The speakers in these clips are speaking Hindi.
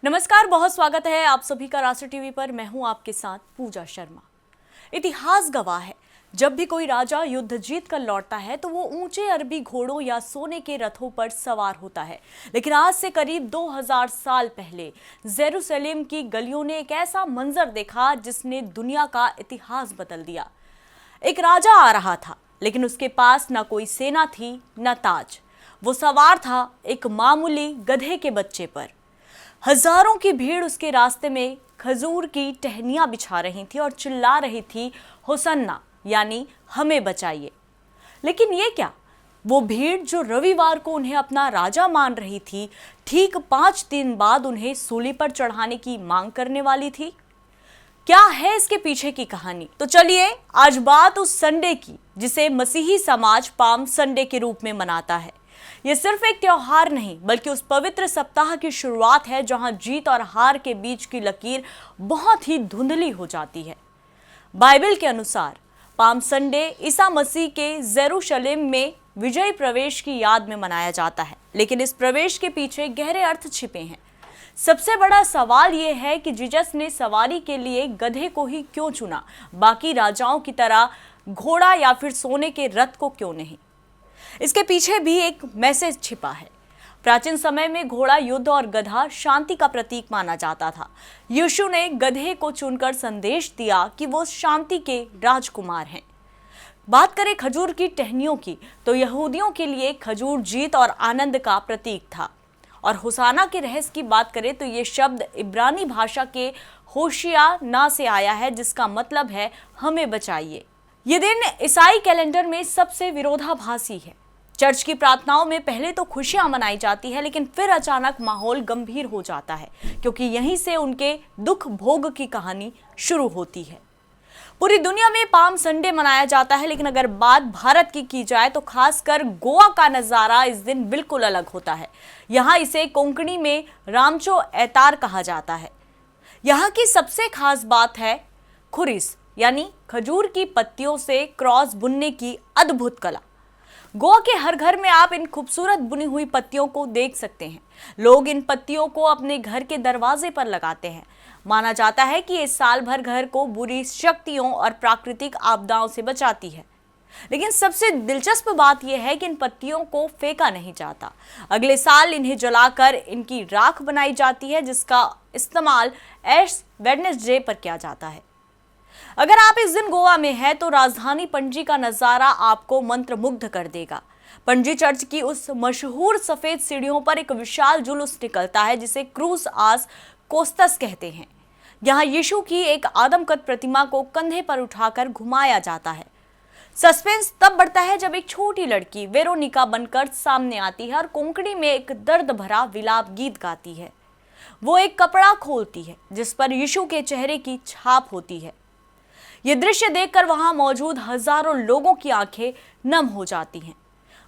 नमस्कार, बहुत स्वागत है आप सभी का राष्ट्र टीवी पर। मैं हूं आपके साथ पूजा शर्मा। इतिहास गवाह है, जब भी कोई राजा युद्ध जीत कर लौटता है तो वो ऊंचे अरबी घोड़ों या सोने के रथों पर सवार होता है। लेकिन आज से करीब 2000 साल पहले जेरूसलेम की गलियों ने एक ऐसा मंजर देखा जिसने दुनिया का इतिहास बदल दिया। एक राजा आ रहा था, लेकिन उसके पास ना कोई सेना थी न ताज। वो सवार था एक मामूली गधे के बच्चे पर। हजारों की भीड़ उसके रास्ते में खजूर की टहनियां बिछा रही थी और चिल्ला रही थी, होसन्ना, यानी हमें बचाइए। लेकिन ये क्या, वो भीड़ जो रविवार को उन्हें अपना राजा मान रही थी, ठीक 5 दिन बाद उन्हें सूली पर चढ़ाने की मांग करने वाली थी। क्या है इसके पीछे की कहानी? तो चलिए आज बात उस संडे की जिसे मसीही समाज पाम संडे के रूप में मनाता है। यह सिर्फ एक त्योहार नहीं, बल्कि उस पवित्र सप्ताह की शुरुआत है जहां जीत और हार के बीच की लकीर बहुत ही धुंधली हो जाती है। बाइबल के अनुसार पाम संडे ईसा मसीह के जेरूशलेम में विजयी प्रवेश की याद में मनाया जाता है। लेकिन इस प्रवेश के पीछे गहरे अर्थ छिपे हैं। सबसे बड़ा सवाल यह है कि जीसस ने सवारी के लिए गधे को ही क्यों चुना, बाकी राजाओं की तरह घोड़ा या फिर सोने के रथ को क्यों नहीं? इसके पीछे भी एक मैसेज छिपा है। प्राचीन समय में घोड़ा युद्ध और गधा शांति का प्रतीक माना जाता था। यीशु ने गधे को चुनकर संदेश दिया कि वो शांति के राजकुमार हैं। बात करें खजूर की टहनियों की, तो यहूदियों के लिए खजूर जीत और आनंद का प्रतीक था। और होसाना के रहस्य की बात करें तो ये शब्द इब्रानी भाषा के होशियाना से आया है, जिसका मतलब है हमें बचाइए। ये दिन ईसाई कैलेंडर में सबसे विरोधाभासी है। चर्च की प्रार्थनाओं में पहले तो खुशियां मनाई जाती है, लेकिन फिर अचानक माहौल गंभीर हो जाता है, क्योंकि यहीं से उनके दुख भोग की कहानी शुरू होती है। पूरी दुनिया में पाम संडे मनाया जाता है, लेकिन अगर बात भारत की जाए तो खासकर गोवा का नजारा इस दिन बिल्कुल अलग होता है। यहाँ इसे कोंकणी में रामचो एतार कहा जाता है। यहाँ की सबसे खास बात है खुरिस, यानी खजूर की पत्तियों से क्रॉस बुनने की अद्भुत कला। गोवा के हर घर में आप इन खूबसूरत बुनी हुई पत्तियों को देख सकते हैं। लोग इन पत्तियों को अपने घर के दरवाजे पर लगाते हैं। माना जाता है कि ये साल भर घर को बुरी शक्तियों और प्राकृतिक आपदाओं से बचाती है। लेकिन सबसे दिलचस्प बात यह है कि इन पत्तियों को फेंका नहीं जाता। अगले साल इन्हें जलाकर इनकी राख बनाई जाती है, जिसका इस्तेमाल ऐश वेडनेसडे पर किया जाता है। अगर आप इस दिन गोवा में हैं तो राजधानी पणजी का नजारा आपको मंत्रमुग्ध कर देगा। पणजी चर्च की उस मशहूर सफेद सीढ़ियों पर एक विशाल जुलूस निकलता है, जिसे क्रूस आस कोस्तस कहते हैं। यहाँ यीशु की एक आदमकद प्रतिमा को कंधे पर उठाकर घुमाया जाता है। सस्पेंस तब बढ़ता है जब एक छोटी लड़की वेरोनिका बनकर सामने आती है और कोंकणी में एक दर्द भरा विलाप गीत गाती है। वो एक कपड़ा खोलती है जिस पर यीशु के चेहरे की छाप होती है। ये दृश्य देखकर वहां मौजूद हजारों लोगों की आंखें नम हो जाती हैं।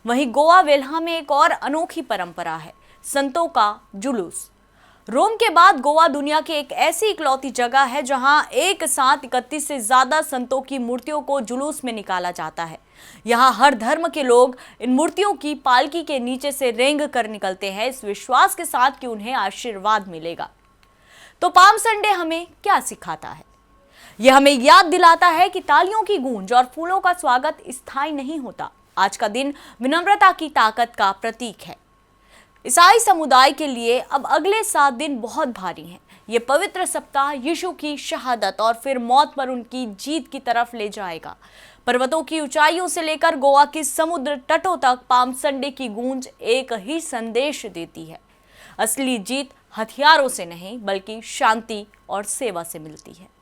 वहीं गोवा वेल्हा में एक और अनोखी परंपरा है, संतों का जुलूस। रोम के बाद गोवा दुनिया की एक ऐसी इकलौती जगह है जहां एक साथ 31 से ज्यादा संतों की मूर्तियों को जुलूस में निकाला जाता है। यहाँ हर धर्म के लोग इन मूर्तियों की पालकी के नीचे से रेंग कर निकलते हैं, इस विश्वास के साथ कि उन्हें आशीर्वाद मिलेगा। तो पाम संडे हमें क्या सिखाता है? यह हमें याद दिलाता है कि तालियों की गूंज और फूलों का स्वागत स्थायी नहीं होता। आज का दिन विनम्रता की ताकत का प्रतीक है। ईसाई समुदाय के लिए अब अगले 7 दिन बहुत भारी हैं। ये पवित्र सप्ताह यीशु की शहादत और फिर मौत पर उनकी जीत की तरफ ले जाएगा। पर्वतों की ऊंचाइयों से लेकर गोवा के समुद्र तटों तक पाम संडे की गूंज एक ही संदेश देती है। असली जीत हथियारों से नहीं, बल्कि शांति और सेवा से मिलती है।